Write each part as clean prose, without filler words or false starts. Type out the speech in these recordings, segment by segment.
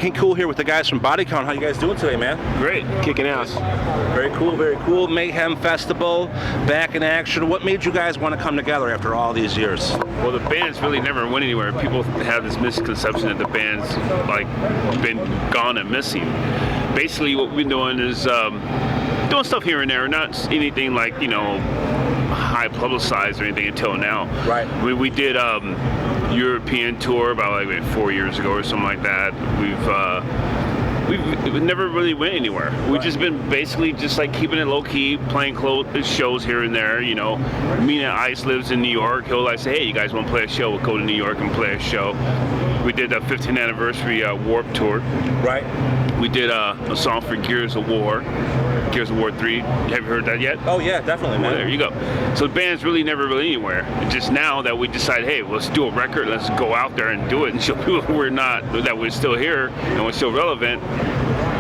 looking cool here with the guys from Body Count. How you guys doing today, man? Great. Kicking ass. Very cool, very cool. Mayhem Festival, back in action. What made you guys want to come together after all these years? Well, the bands really never went anywhere. People have this misconception that the band's like been gone and missing. Basically, what we've been doing is doing stuff here and there, not anything like, you know, high publicized or anything until now. Right. We did European tour about like 4 years ago or something like that. We've never really went anywhere. We've just been basically just like keeping it low key, playing shows here and there. You know, me and Ice lives in New York. He'll like say, hey, you guys want to play a show? We'll go to New York and play a show. We did a 15th anniversary Warp tour. Right. We did a song for Gears of War 3. Have you heard that yet? Oh yeah, definitely, man. Well, there you go. So the band's really never really anywhere. It's just now that we decided, hey, let's do a record, let's go out there and do it and show people that we're still here and we're still relevant.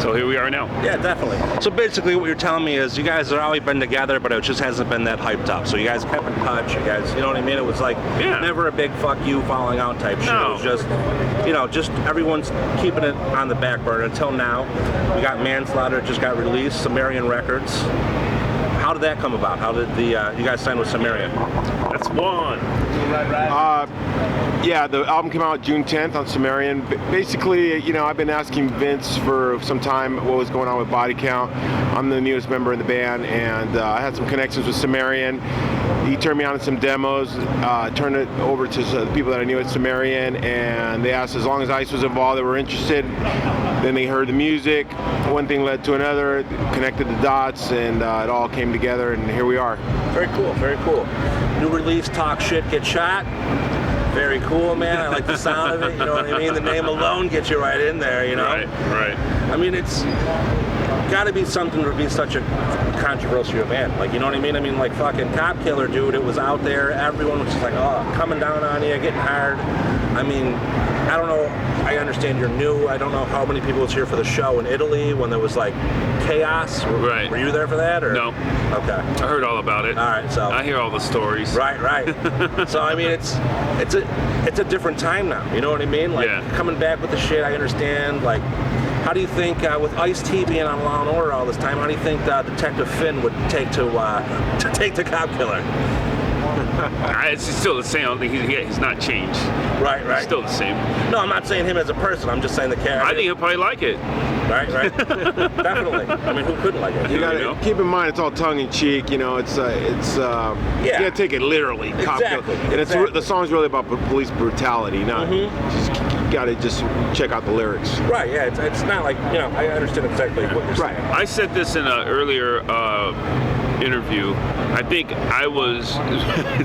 So here we are now. Yeah, definitely. So basically what you're telling me is you guys have always been together, but it just hasn't been that hyped up. So you guys kept in touch, you guys, you know what I mean? It was like never a big fuck you falling out type shit. No. It was just, you know, just everyone's keeping it on the back burner until now. We got Manslaughter, just got released, Sumerian Records. How did that come about? How did you guys sign with Sumerian? That's one. Yeah, the album came out June 10th on Sumerian. Basically, you know, I've been asking Vince for some time what was going on with Body Count. I'm the newest member in the band, and I had some connections with Sumerian. He turned me on to some demos, turned it over to the people that I knew at Sumerian, and they asked as long as Ice was involved, they were interested. Then they heard the music. One thing led to another, connected the dots, and it all came together, and here we are. Very cool, very cool. New release, Talk Shit, Get Shot. Very cool, man. I like the sound of it. You know what I mean? The name alone gets you right in there, you know? Right. I mean, it's got to be something to be such a controversial event. Like, you know what I mean? I mean, like fucking Cop Killer, dude. It was out there. Everyone was just like, oh, coming down on you, getting hard. I mean, I don't know. I understand you're new. I don't know how many people was here for the show in Italy when there was like chaos. Right. Were you there for that? Or? No. Okay. I heard all about it. All right. So I hear all the stories. Right. So I mean, it's a different time now. You know what I mean? Like coming back with the shit. I understand. Like, how do you think with Ice-T being on Law and Order all this time? How do you think Detective Finn would take to take the Cop Killer? It's still the same. I don't think he's not changed. Right. He's still the same. No, I'm not saying him as a person. I'm just saying the character. I think he'll probably like it. Right. Definitely. I mean, who couldn't like it? You gotta keep in mind it's all tongue in cheek. You know, you can't take it literally. Exactly. And the song's really about police brutality. Not just, you gotta just check out the lyrics. Right. Yeah. It's not like, you know. I understand exactly what you're saying. I said this in an earlier interview. I think I was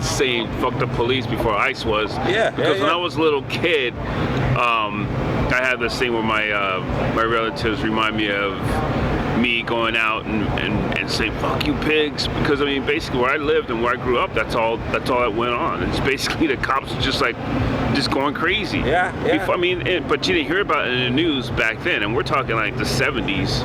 saying fuck the police before Ice was. Because when I was a little kid, I had this thing where my relatives remind me of me going out and saying fuck you pigs, because I mean basically where I lived and where I grew up, that's all that went on. It's basically the cops were just going crazy. Before, I mean, but you didn't hear about it in the news back then, and we're talking like the 70s,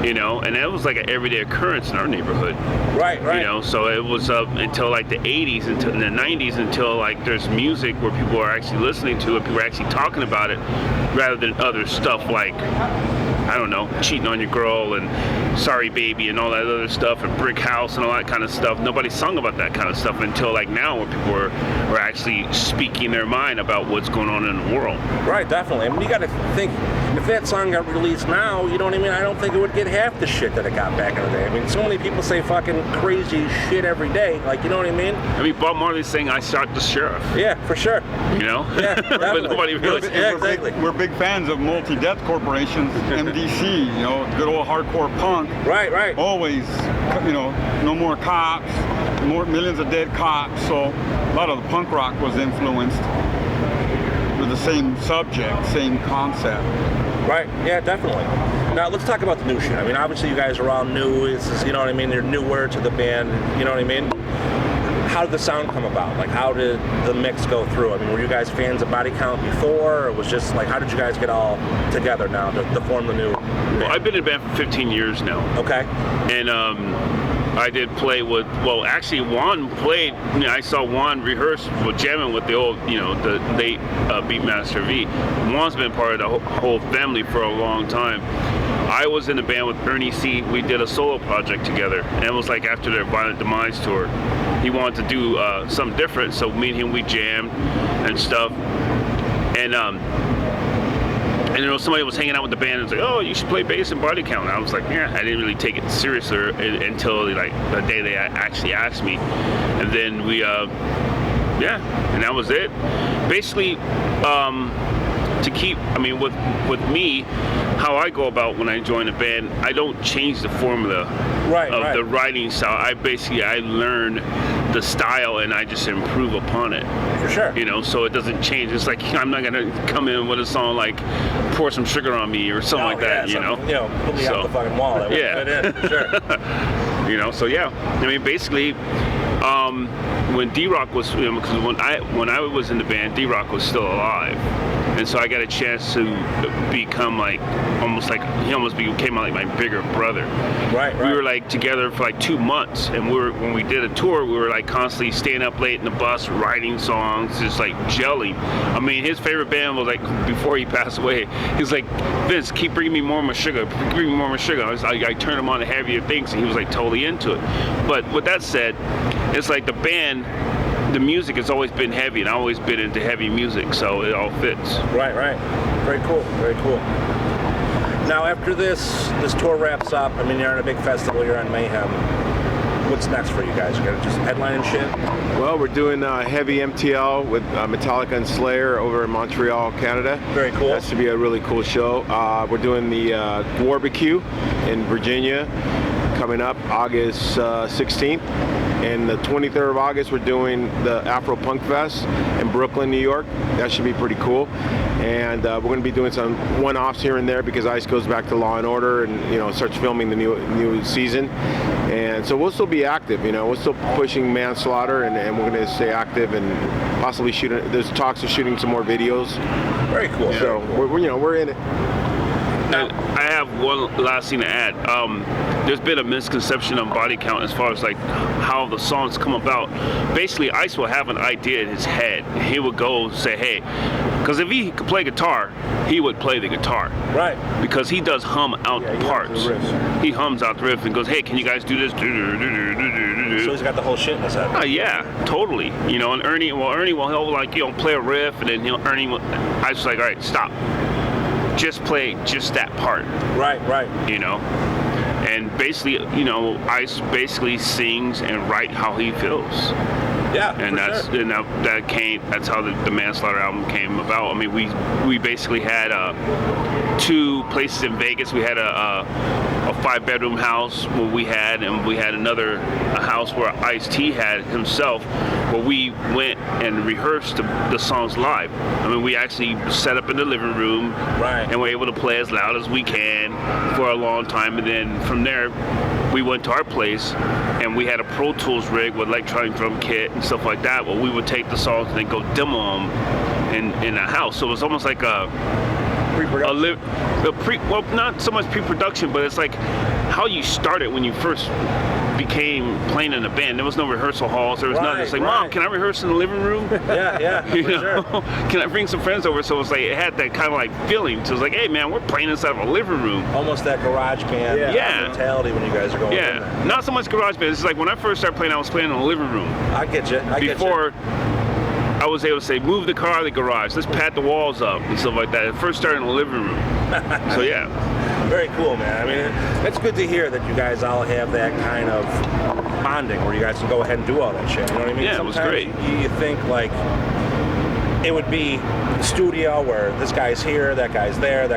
you know, and that was like an everyday occurrence in our neighborhood. Right. You know, so it was until like the 80s, until in the 90s, until like there's music where people are actually listening to it, people are actually talking about it, rather than other stuff like, I don't know, cheating on your girl and sorry baby and all that other stuff and brick house and all that kind of stuff. Nobody sung about that kind of stuff until like now, where people are actually speaking their mind about what's going on in the world. Right, definitely. I mean, you got to think, if that song got released now, you know what I mean? I don't think it would get half the shit that it got back in the day. I mean, so many people say fucking crazy shit every day. Like, you know what I mean? I mean, Bob Marley's saying, I shot the sheriff. Yeah, for sure. You know? Yeah, but nobody really. Exactly. We're big fans of multi-death corporations, MDC, you know, good old hardcore punk. Right. Always, you know, no more cops, more millions of dead cops. So a lot of the punk rock was influenced with the same subject, same concept. Right, yeah, definitely. Now, let's talk about the new shit. I mean, obviously you guys are all new. You know what I mean? You're newer to the band, you know what I mean? How did the sound come about? Like, how did the mix go through? I mean, were you guys fans of Body Count before, or it was just like, how did you guys get all together now to form the new band? Well, I've been in a band for 15 years now. Okay. And I did play with, well, actually Juan played, I saw Juan rehearse with jamming with the old, the late Beatmaster V. Juan's been part of the whole family for a long time. I was in the band with Ernie C. We did a solo project together, and it was like after their Violent Demise tour. He wanted to do something different, so me and him, we jammed and stuff. And somebody was hanging out with the band and was like, oh, you should play bass and body count. And I was like, yeah, I didn't really take it seriously until like the day they actually asked me. And then we, and that was it. Basically, to keep, with me, how I go about when I join a band, I don't change the formula of the writing style. I learn the style and I just improve upon it. For sure. So it doesn't change. It's like I'm not gonna come in with a song like "Pour Some Sugar on Me" or something like that. Put me out the fucking wall. That fit in, for sure. So yeah. Basically, when D-Rock was, because when I was in the band, D-Rock was still alive. And so I got a chance to become he almost became like my bigger brother. Right. We were like together for like 2 months, and when we did a tour, we were like constantly staying up late in the bus, writing songs, just like gelling. His favorite band was like, before he passed away, he was like, Vince, keep bringing me more sugar, bring me more sugar. I turned him on to heavier things, and he was like totally into it. But with that said, it's like the band, the music has always been heavy, and I've always been into heavy music, so it all fits. Right. Very cool. Now, after this tour wraps up, you're on a big festival, you're on Mayhem. What's next for you guys? You got to just headline and shit? Well, we're doing heavy MTL with Metallica and Slayer over in Montreal, Canada. Very cool. That should be a really cool show. We're doing the Warbecue in Virginia coming up August 16th. And the 23rd of August, we're doing the Afro Punk Fest in Brooklyn, New York. That should be pretty cool. And we're going to be doing some one-offs here and there because ICE goes back to Law and Order and starts filming the new season. And so we'll still be active. We're still pushing manslaughter, and we're going to stay active and possibly shooting. There's talks of shooting some more videos. Very cool. So we're in it. I have one last thing to add. There's been a misconception on body count as far as like how the songs come about. Basically, Ice will have an idea in his head. He would go say, hey, because if he could play guitar, he would play the guitar. Right. Because he does hum out the parts. He hums out the riff and goes, hey, can you guys do this? So he's got the whole shit in his head. Yeah, totally. And Ernie will play a riff, and then I was like, all right, stop. Just play just that part. Right. And basically, Ice basically sings and writes how he feels. Yeah, and that's how the Manslaughter album came about. We basically had 2 places in Vegas. We had a 5-bedroom house where we had another house where Ice-T had himself, where we went and rehearsed the songs live. We actually set up in the living room, and we're able to play as loud as we can for a long time. And then from there, we went to our place, and we had a Pro Tools rig with electronic drum kit and stuff like that. Well, we would take the songs and then go demo them in a house. So it was almost like not so much pre-production, but it's like how you started when you first became playing in a band. There was no rehearsal halls. There was nothing. It's like, Mom, can I rehearse in the living room? Yeah, sure. Can I bring some friends over? So it was like, it had that kind of like feeling. So it was like, hey man, we're playing inside of a living room. Almost that garage band mentality when you guys are going in there. Not so much garage band. It's like when I first started playing, I was playing in the living room. I get you. Before I was able to say, move the car to the garage, let's pat the walls up and stuff like that. It first started in the living room. So yeah. Very cool, man. It's good to hear that you guys all have that kind of bonding where you guys can go ahead and do all that shit. You know what I mean? Yeah, Sometimes it was great. You think like it would be the studio where this guy's here, that guy's there,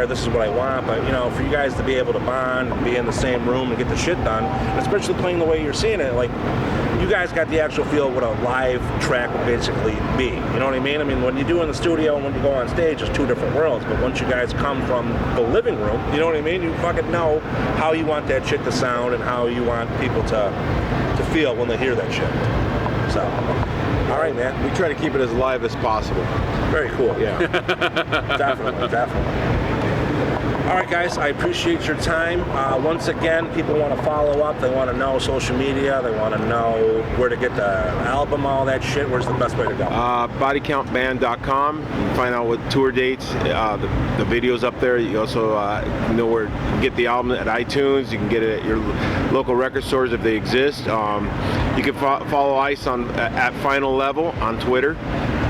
this is what I want. But, for you guys to be able to bond and be in the same room and get the shit done, especially playing the way you're seeing it, like, you guys got the actual feel of what a live track would basically be. You know what I mean? When you do in the studio and when you go on stage, it's 2 different worlds. But once you guys come from the living room, you know what I mean? You fucking know how you want that shit to sound and how you want people to feel when they hear that shit. So, all right, man. We try to keep it as live as possible. Very cool. Yeah. Definitely. All right, guys, I appreciate your time. Once again, people want to follow up. They want to know social media. They want to know where to get the album, all that shit. Where's the best way to go? Bodycountband.com. You can find out what tour dates, the videos up there. You also know where to get the album at iTunes. You can get it at your local record stores if they exist. You can follow Ice at Final Level on Twitter,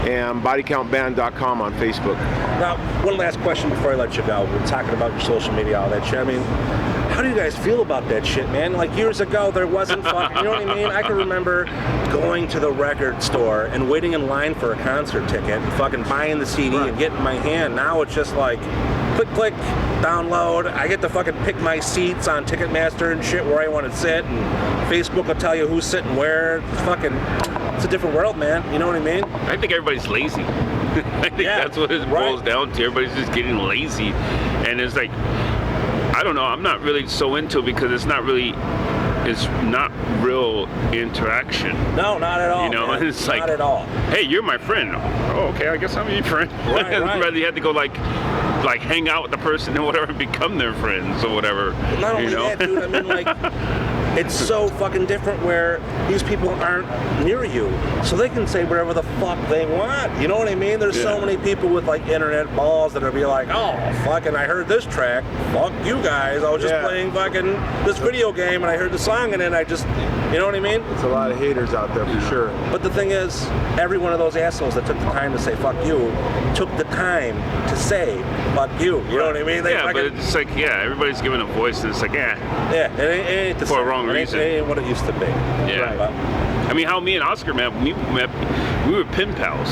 and bodycountband.com on Facebook. Now, one last question before I let you go. We're talking about your social media, all that shit. I mean, how do you guys feel about that shit, man? Like, years ago, there wasn't fucking, you know what I mean? I can remember going to the record store and waiting in line for a concert ticket and fucking buying the CD and getting my hand. Now it's just like, click, click, download. I get to fucking pick my seats on Ticketmaster and shit where I want to sit, and Facebook will tell you who's sitting where. It's a different world, man. You know what I mean? I think everybody's lazy. I think that's what it boils down to. Everybody's just getting lazy. And it's like, I don't know, I'm not really so into it because it's not real interaction. No, not at all. You know, man. it's like, not at all. Hey, you're my friend. Oh, okay, I guess I'm your friend. Right. Rather you had to go like hang out with the person and whatever, become their friends or whatever. Not only that, dude, I mean, like, it's so fucking different where these people aren't near you, so they can say whatever the fuck they want. You know what I mean? There's so many people with like internet balls that'll be like, oh, fucking, I heard this track. Fuck you guys. I was just playing fucking this video game and I heard the song and then I just, you know what I mean? There's a lot of haters out there for sure. But the thing is, every one of those assholes that took the time to say fuck you took the time to say fuck you. You know what I mean? They but it's like, everybody's giving a voice and it's like, it ain't the for same. a wrong reason. It ain't what it used to be. Yeah. Right. Well, I mean, how me and Oscar met, we were pen pals.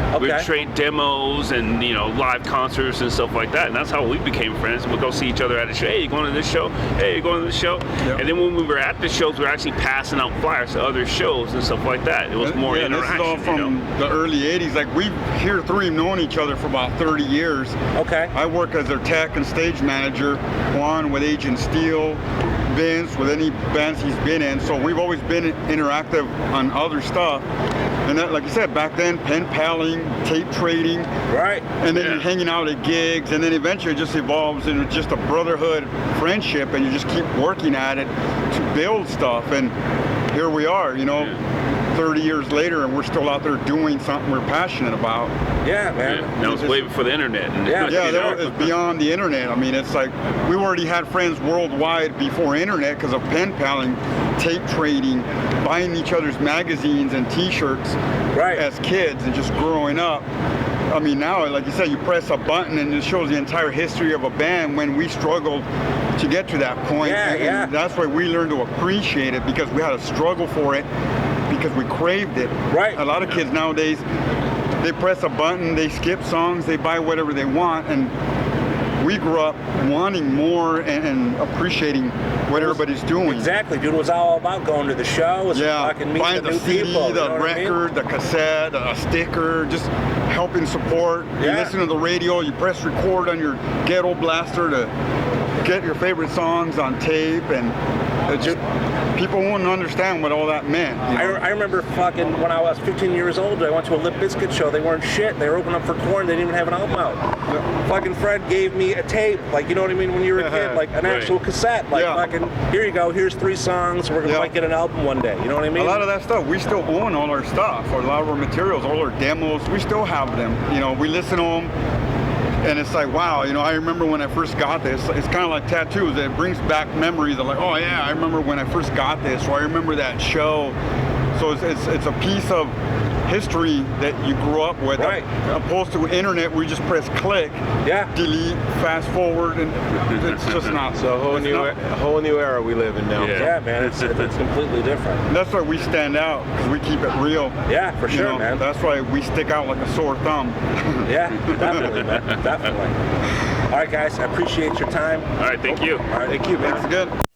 Okay. We'd trade demos and, you know, live concerts and stuff like that. And that's how we became friends. We'd go see each other at a show. Hey, you going to this show? Hey, you going to this show? Yep. And then when we were at the shows, we were actually passing out flyers to other shows and stuff like that. It was more interaction. This is all from the early 80s. Like, we've here three have known each other for about 30 years. Okay. I work as their tech and stage manager. Juan with Agent Steel. Vince with any bands he's been in. So we've always been interactive on other stuff. And that, like you said, back then, pen paling, tape trading. Right. And then you're hanging out at gigs, and then eventually it just evolves into just a brotherhood friendship, and you just keep working at it to build stuff. And here we are, you know, 30 years later, and we're still out there doing something we're passionate about. Yeah, man. Now it's way before the internet. It's beyond the internet. I mean, it's like we already had friends worldwide before internet because of pen paling, tape trading, buying each other's magazines and T-shirts as kids, and just growing up. I mean, now, like you said, you press a button and it shows the entire history of a band when we struggled to get to that point. And that's why we learned to appreciate it, because we had to struggle for it, because we craved it. Right. A lot of kids nowadays, they press a button, they skip songs, they buy whatever they want, and we grew up wanting more and appreciating what everybody's doing. Exactly, dude. It was all about going to the show, fucking meeting buying the the new CD, people, the record, the cassette, a sticker, just helping support. You listen to the radio, you press record on your ghetto blaster to get your favorite songs on tape, and it just, people wouldn't understand what all that meant. You know? I remember fucking when I was 15 years old, I went to a Limp Bizkit show. They weren't shit. They were opening up for Korn. They didn't even have an album out. Fucking Fred gave me a tape, like, you know what I mean, when you were a kid, like an actual cassette. Like, fucking, here you go, here's 3 songs. We're gonna get an album one day. You know what I mean? A lot of that stuff, we still own all our stuff, or a lot of our materials, all our demos. We still have them. You know, we listen to them. And it's like, wow, you know, I remember when I first got this. It's kind of like tattoos. It brings back memories of like, oh yeah, I remember when I first got this, or I remember that show. So it's a piece of history that you grew up with, opposed to internet where you just press click, delete, fast forward, and it's just not. So a whole new era we live in now. Yeah, man, it's completely different. And that's why we stand out, because we keep it real. Yeah, for sure, man. That's why we stick out like a sore thumb. Yeah, definitely, man, definitely. All right, guys, I appreciate your time. All right, thank you. All right, thank you, man. That's good.